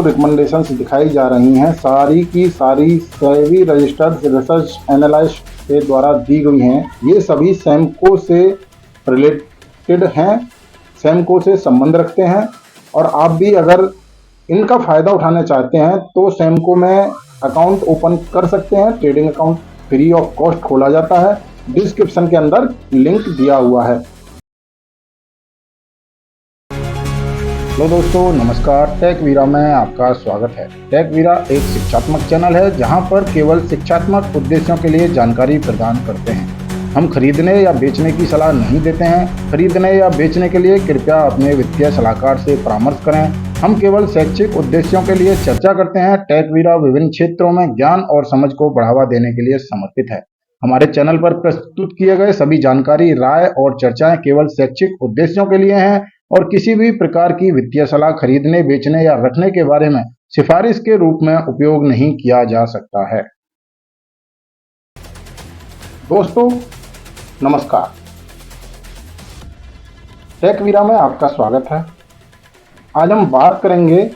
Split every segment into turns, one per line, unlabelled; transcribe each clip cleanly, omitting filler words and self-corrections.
Recommendations दिखाई जा रही हैं सारी की सारी सेबी रजिस्टर्ड रिसर्च एनालिस्ट के द्वारा दी गई हैं। ये सभी सैमको से रिलेटेड हैं, सैमको से संबंध रखते हैं और आप भी अगर इनका फ़ायदा उठाना चाहते हैं तो सैमको में अकाउंट ओपन कर सकते हैं। Trading account free of cost खोला जाता है, डिस्क्रिप्शन के अंदर लिंक दिया हुआ है। हेलो दोस्तों, नमस्कार। टेकवीरा में आपका स्वागत है। टेकवीरा एक शिक्षात्मक चैनल है जहां पर केवल शिक्षात्मक उद्देश्यों के लिए जानकारी प्रदान करते हैं। हम खरीदने या बेचने की सलाह नहीं देते हैं। खरीदने या बेचने के लिए कृपया अपने वित्तीय सलाहकार से परामर्श करें। हम केवल शैक्षिक उद्देश्यों के लिए चर्चा करते हैं। टेकवीरा विभिन्न क्षेत्रों में ज्ञान और समझ को बढ़ावा देने के लिए समर्पित है। हमारे चैनल पर प्रस्तुत किए गए सभी जानकारी, राय और चर्चाएं केवल शैक्षिक उद्देश्यों के लिए हैं और किसी भी प्रकार की वित्तीय सलाह खरीदने, बेचने या रखने के बारे में सिफारिश के रूप में उपयोग नहीं किया जा सकता है। दोस्तों नमस्कार, टेकवीरा में आपका स्वागत है। आज हम बात करेंगे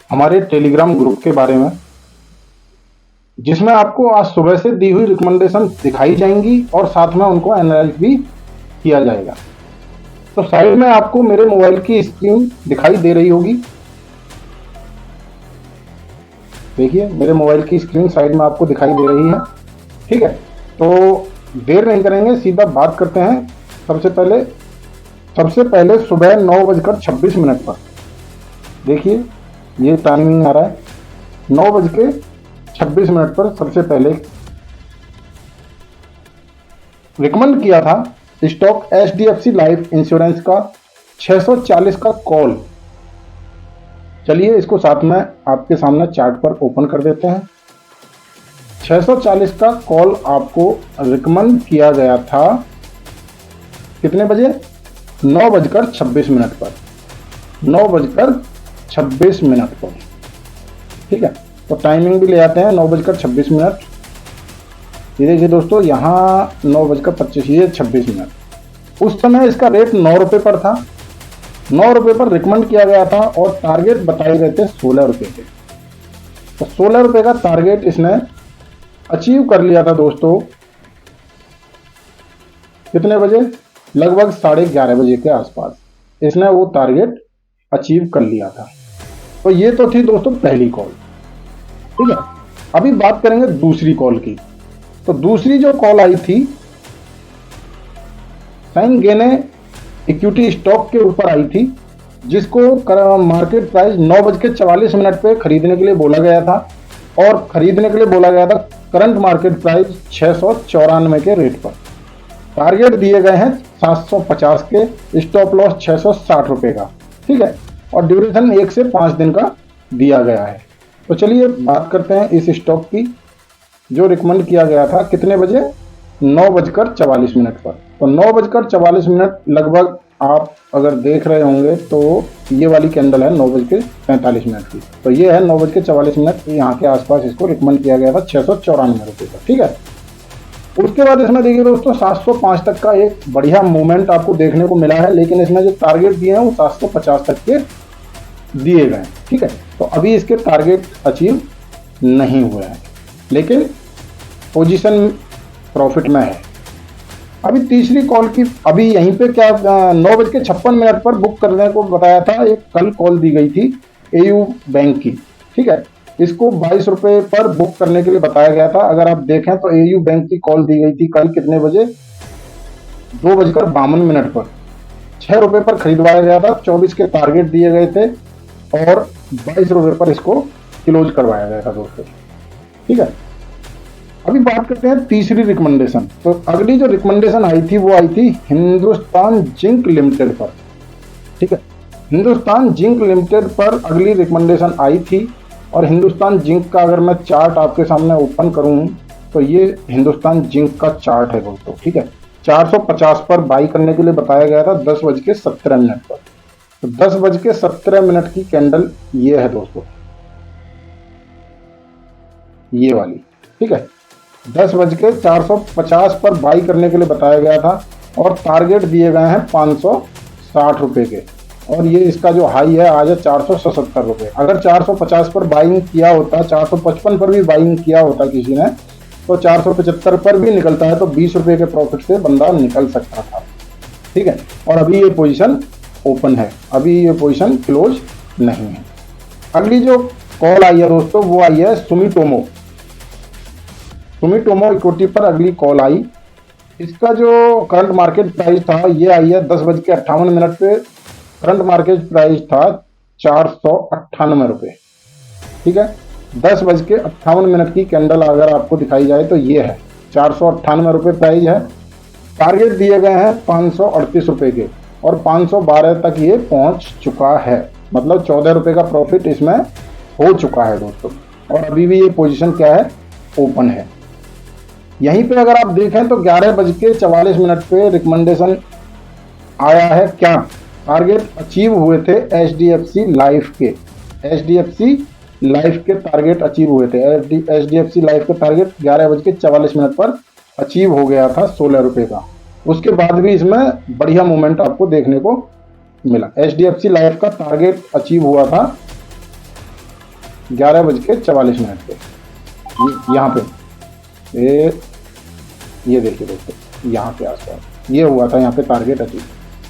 हमारे टेलीग्राम ग्रुप के बारे में, जिसमें आपको आज सुबह से दी हुई रिकमेंडेशन दिखाई जाएंगी और साथ में उनको एनालाइज भी किया जाएगा। तो साइड में आपको मेरे मोबाइल की स्क्रीन दिखाई दे रही होगी। देखिए, मेरे मोबाइल की स्क्रीन साइड में आपको दिखाई दे रही है। ठीक है, तो देर नहीं करेंगे, सीधा बात करते हैं। सबसे पहले सुबह 9:26 पर देखिए, ये टाइमिंग आ रहा है 9:26 पर सबसे पहले रिकमेंड किया था स्टॉक HDFC लाइफ इंश्योरेंस का 640 का कॉल। चलिए इसको साथ में आपके सामने चार्ट पर ओपन कर देते हैं। 640 का कॉल आपको रिकमेंड किया गया था कितने बजे? 9:26 पर। 9:26 पर। ठीक है, तो टाइमिंग भी ले आते हैं 9:26। ये देखिए दोस्तों, यहाँ 9:25 उस समय इसका रेट 9 रुपये पर था। 9 रुपये पर रिकमेंड किया गया था और टारगेट बताए गए थे 16 रुपये के। तो 16 रुपये का टारगेट इसने अचीव कर लिया था दोस्तों। कितने बजे? लगभग 11:30 बजे के आसपास इसने वो टारगेट अचीव कर लिया था। तो ये तो थी दोस्तों पहली कॉल। ठीक है, अभी बात करेंगे दूसरी कॉल की। तो दूसरी जो कॉल आई थी साइन गेने इक्विटी स्टॉक के ऊपर आई थी, जिसको मार्केट प्राइस 9:44 पे खरीदने के लिए बोला गया था और खरीदने के लिए बोला गया था करंट मार्केट प्राइस 694 के रेट पर। टारगेट दिए गए हैं 750 के, स्टॉप लॉस 660 रुपये का। ठीक है, और ड्यूरेशन 1 से 5 दिन का दिया गया है। तो चलिए बात करते हैं इस स्टॉक की, जो रिकमेंड किया गया था कितने बजे? 9:44 पर। तो 9:44 लगभग आप अगर देख रहे होंगे तो ये वाली कैंडल है 9:45 की। तो ये है 9:44, यहाँ के आसपास इसको रिकमेंड किया गया था 694 रुपये का। ठीक है, उसके बाद इसमें देखिए दोस्तों 705 तक का एक बढ़िया मूवमेंट आपको देखने को मिला है, लेकिन इसमें जो टारगेट दिए हैं वो 750 तक के दिए गए। ठीक है, तो अभी इसके टारगेट अचीव नहीं हुए हैं, लेकिन पोजीशन प्रॉफिट में है। अभी तीसरी कॉल की, अभी यहीं पे क्या 9:56 पर बुक करने को बताया था। एक कल कॉल दी गई थी AU बैंक की। ठीक है, इसको 22 रुपये पर बुक करने के लिए बताया गया था। अगर आप देखें तो AU बैंक की कॉल दी गई थी कल कितने बजे? 2:52 पर 6 रुपये पर खरीदवाया गया था। 24 के टारगेट दिए गए थे और 22 रुपये पर इसको क्लोज करवाया गया था दोस्तों। ठीक है, अभी बात करते हैं तीसरी रिकमेंडेशन। तो अगली जो रिकमेंडेशन आई थी वो आई थी हिंदुस्तान जिंक लिमिटेड पर। ठीक है, हिंदुस्तान जिंक लिमिटेड पर अगली रिकमेंडेशन आई थी और हिंदुस्तान जिंक का अगर मैं चार्ट आपके सामने ओपन करूं तो ये हिंदुस्तान जिंक का चार्ट है दोस्तों। ठीक है, 450 पर बाई करने के लिए बताया गया था 10:17 पर। तो 10:17 की कैंडल ये है दोस्तों, ये वाली। ठीक है, 10:450 पर बाई करने के लिए बताया गया था और टारगेट दिए गए हैं 560 रुपये के और ये इसका जो हाई है आज है 477 रुपये। अगर 450 पर बाइंग किया होता, 455 पर भी बाइंग किया होता किसी ने, तो 475 पर भी निकलता है तो 20 रुपये के प्रॉफिट से बंदा निकल सकता था। ठीक है, और अभी ये पोजीशन ओपन है, अभी ये पोजीशन क्लोज नहीं है। अगली जो कॉल आई है दोस्तों वो आई है सुमिटोमो इक्विटी पर अगली कॉल आई। इसका जो करंट मार्केट प्राइस था ये आई है 10:58 पे। करंट मार्केट प्राइस था 498 रुपये। ठीक है, 10:58 की कैंडल अगर आपको दिखाई जाए तो ये है 498 रुपये प्राइस है। टारगेट दिए गए हैं 538 रुपये के और 512 तक ये पहुंच चुका है, मतलब 14 रुपये का प्रॉफिट इसमें हो चुका है दोस्तों। और अभी भी ये पोजीशन क्या है, ओपन है। यहीं पे अगर आप देखें तो 11:44 पे रिकमेंडेशन आया है। क्या टारगेट अचीव हुए थे HDFC लाइफ के टारगेट अचीव हुए थे। HDFC लाइफ के टारगेट 11:44 पर अचीव हो गया था 16 रुपये का। उसके बाद भी इसमें बढ़िया मूवमेंट आपको देखने को मिला। HDFC लाइफ का टारगेट अचीव हुआ था 11:44 पे, यहाँ पे ये देखिए दोस्तों, यहाँ के आसपास ये हुआ था, यहाँ पे टारगेट अचीव।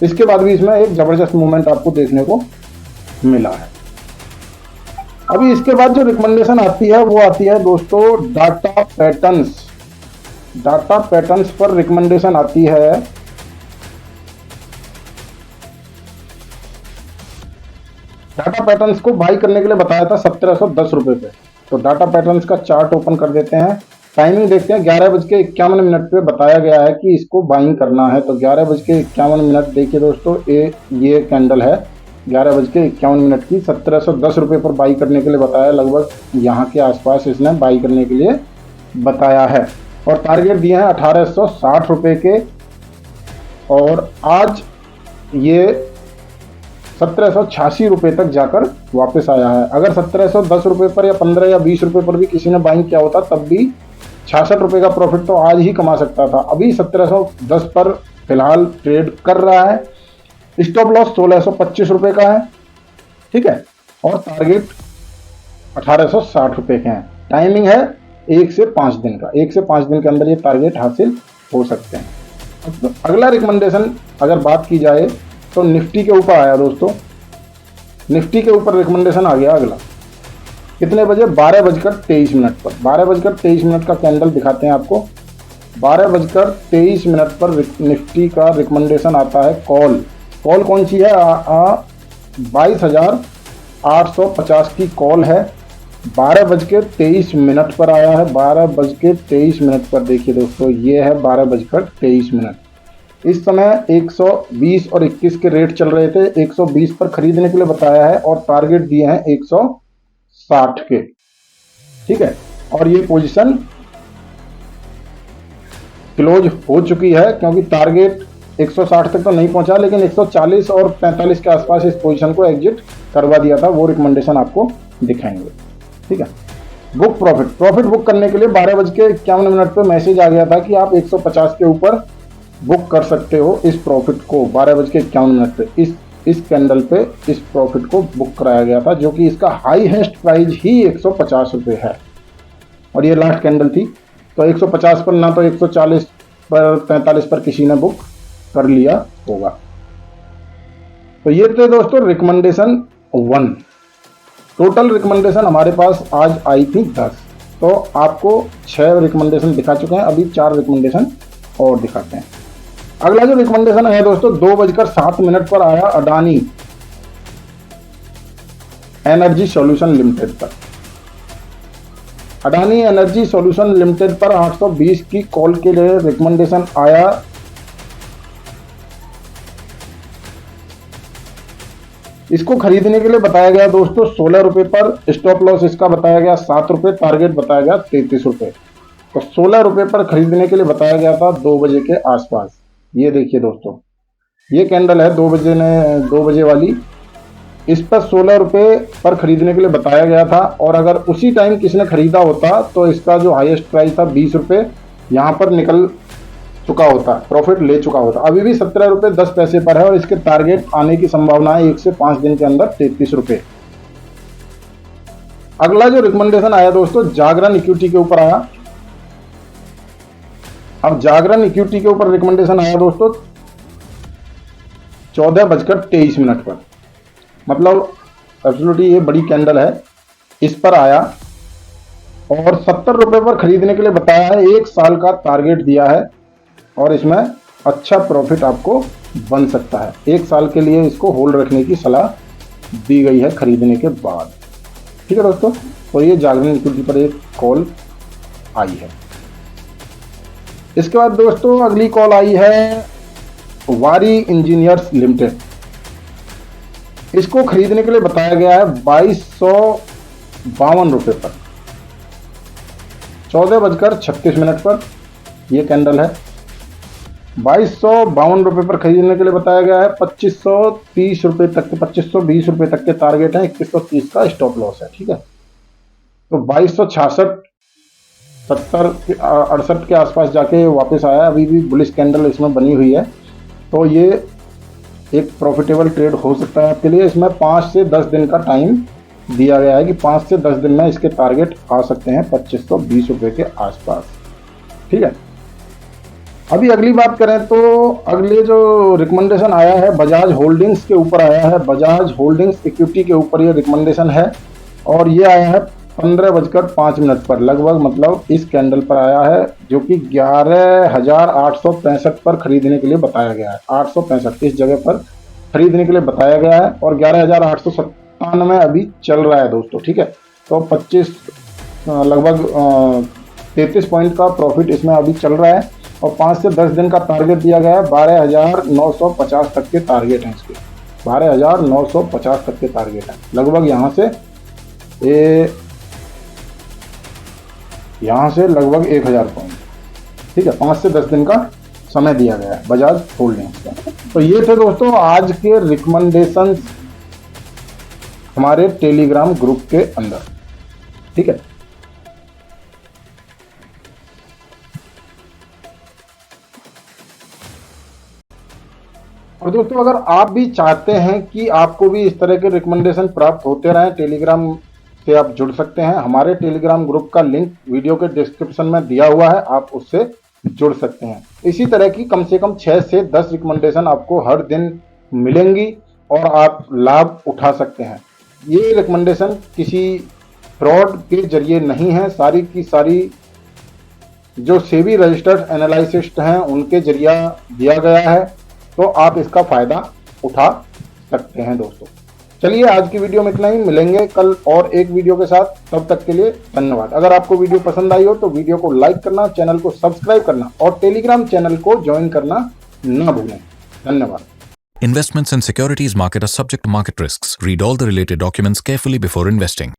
इसके बाद भी इसमें एक जबरदस्त मूवमेंट आपको देखने को मिला है। अभी इसके बाद जो रिकमेंडेशन आती है वो आती है दोस्तों डाटा पैटर्न्स पर रिकमेंडेशन आती है। डाटा पैटर्न्स को बाई करने के लिए बताया था 1710 रुपये पे। तो डाटा पैटर्न्स का चार्ट ओपन कर देते हैं, टाइमिंग देखते हैं। 11:51 पे बताया गया है कि इसको बाइंग करना है। तो 11:51 देखिए दोस्तों, ये कैंडल है 11:51 की, 1710 रुपये पर बाई करने के लिए बताया। लगभग यहाँ के आसपास इसने बाई करने के लिए बताया है और टारगेट दिए हैं 1860 रुपये के। और आज ये 1786 रुपये तक जाकर वापस आया है। अगर 1710 रुपये पर या 15 या 20 रुपये पर भी किसी ने बाइंग किया होता तब भी 66 रुपये का प्रॉफिट तो आज ही कमा सकता था। अभी 1710 पर फिलहाल ट्रेड कर रहा है। स्टॉप लॉस 1625 रुपये का है। ठीक है, और टारगेट 1860 रुपये के हैं। टाइमिंग है 1 से 5 दिन का, 1 से 5 दिन के अंदर ये टारगेट हासिल हो सकते हैं। तो अगला रिकमेंडेशन अगर बात की जाए तो निफ्टी के ऊपर आया दोस्तों। निफ्टी के ऊपर रिकमेंडेशन आ गया अगला, कितने बजे, 12:23 पर। 12:23 का कैंडल दिखाते हैं आपको। 12:23 पर निफ्टी का रिकमेंडेशन आता है। कॉल कौन सी है, 22,850 की कॉल है। 12:23 पर आया है। 12:23 पर देखिए दोस्तों, ये है 12:23। इस समय 120 और 21 के रेट चल रहे थे। 120 पर खरीदने के लिए बताया है और टारगेट दिए हैं 160 के। ठीक है, और ये पोजीशन क्लोज हो चुकी है क्योंकि टारगेट 160 तक तो नहीं पहुंचा, लेकिन 140 और 45 के आसपास इस पोजीशन को एग्जिट करवा दिया था। वो रिकमेंडेशन आपको दिखाएंगे। ठीक है, बुक प्रॉफिट बुक करने के लिए 12:51 पे मैसेज आ गया था कि आप 150 के ऊपर बुक कर सकते हो इस प्रॉफिट को। 12:51 पे इस कैंडल पे इस प्रॉफिट को बुक कराया गया था, जो कि इसका हाईएस्ट प्राइस ही 150 रुपये है और ये लास्ट कैंडल थी। तो 150 पर ना तो 140 पर 45 पर किसी ने बुक कर लिया होगा। तो ये थे दोस्तों रिकमेंडेशन 1। टोटल रिकमेंडेशन हमारे पास आज आई थी 10। तो आपको 6 रिकमेंडेशन दिखा चुके हैं, अभी 4 रिकमेंडेशन और दिखाते हैं। अगला जो रिकमेंडेशन है दोस्तों 2:07 पर आया अडानी एनर्जी सॉल्यूशन लिमिटेड पर। अडानी एनर्जी सॉल्यूशन लिमिटेड पर 820 की कॉल के लिए रिकमेंडेशन आया। इसको खरीदने के लिए बताया गया दोस्तों 16 रुपये पर। स्टॉप लॉस इसका बताया गया 7 रुपये, टारगेट बताया गया 33 रुपये। तो 16 रुपये पर खरीदने के लिए बताया गया था 2 बजे के आसपास। ये देखिए दोस्तों, ये कैंडल है 2 बजे वाली। इस पर 16 रुपये पर खरीदने के लिए बताया गया था और अगर उसी टाइम किसी ने खरीदा होता तो इसका जो हाईएस्ट प्राइस था 20 रुपये, यहाँ पर निकल चुका होता, प्रॉफिट ले चुका होता। अभी भी 17 रुपये 10 पैसे पर है और इसके टारगेट आने की संभावना है 1 से 5 दिन के अंदर 33 रुपये। अगला जो रिकमेंडेशन आया दोस्तों, जागरण इक्विटी के ऊपर आया। अब जागरण इक्विटी के ऊपर रिकमेंडेशन आया दोस्तों 14:23 पर, मतलब एब्सोल्युटली ये बड़ी कैंडल है, इस पर आया और 70 रुपये पर खरीदने के लिए बताया है। 1 साल का टारगेट दिया है और इसमें अच्छा प्रॉफिट आपको बन सकता है। 1 साल के लिए इसको होल्ड रखने की सलाह दी गई है खरीदने के बाद। ठीक है दोस्तों, तो ये जागरण इक्विटी पर एक कॉल आई है। इसके बाद दोस्तों अगली कॉल आई है वारी इंजीनियर्स लिमिटेड। इसको खरीदने के लिए बताया गया है 2252 रुपये पर, 14:36 पर यह कैंडल है। 2252 रुपये पर खरीदने के लिए बताया गया है। 2530 रुपये तक के, 2520 रुपये तक के टारगेट है। 2130 का स्टॉप लॉस है। ठीक है, तो 2266 70 68 के आसपास जाके वापस आया। अभी भी बुलिश कैंडल इसमें बनी हुई है, तो ये एक प्रॉफिटेबल ट्रेड हो सकता है आपके लिए। इसमें 5 से 10 दिन का टाइम दिया गया है कि 5 से 10 दिन में इसके टारगेट आ सकते हैं 2520 रुपये के आसपास। ठीक है, अभी अगली बात करें तो अगले जो रिकमेंडेशन आया है बजाज होल्डिंग्स के ऊपर आया है। बजाज होल्डिंग्स इक्विटी के ऊपर ये रिकमेंडेशन है और ये आया है 15:05 पर लगभग, मतलब इस कैंडल पर आया है, जो कि 11,865 पर खरीदने के लिए बताया गया है। 865 इस जगह पर खरीदने के लिए बताया गया है और 11,897 अभी चल रहा है दोस्तों। ठीक है, तो 25 लगभग 33 पॉइंट का प्रॉफिट इसमें अभी चल रहा है और 5 से 10 दिन का टारगेट दिया गया है। 12,950 तक के टारगेट हैं इसके, 12,950 तक के टारगेट हैं लगभग। यहाँ से लगभग 1000 पॉइंट। ठीक है, 5 से 10 दिन का समय दिया गया है बजाज होल्डिंग्स का। तो ये थे दोस्तों आज के रिकमेंडेशंस हमारे टेलीग्राम ग्रुप के अंदर। ठीक है, और दोस्तों अगर आप भी चाहते हैं कि आपको भी इस तरह के रिकमेंडेशन प्राप्त होते रहें, टेलीग्राम से आप जुड़ सकते हैं। हमारे टेलीग्राम ग्रुप का लिंक वीडियो के डिस्क्रिप्शन में दिया हुआ है, आप उससे जुड़ सकते हैं। इसी तरह की कम से कम 6 से 10 रिकमेंडेशन आपको हर दिन मिलेंगी और आप लाभ उठा सकते हैं। ये रिकमेंडेशन किसी फ्रॉड के जरिए नहीं है, सारी की सारी जो सेबी रजिस्टर्ड एनालिसिस्ट हैं उनके जरिया दिया गया है, तो आप इसका फायदा उठा सकते हैं दोस्तों। चलिए आज की वीडियो में इतना ही, मिलेंगे कल और एक वीडियो के साथ। तब तक के लिए धन्यवाद। अगर आपको वीडियो पसंद आई हो तो वीडियो को लाइक करना, चैनल को सब्सक्राइब करना और टेलीग्राम चैनल को ज्वाइन करना ना भूलें। धन्यवाद।
Investments and securities market are subject to market risks. Read all the related documents carefully before investing.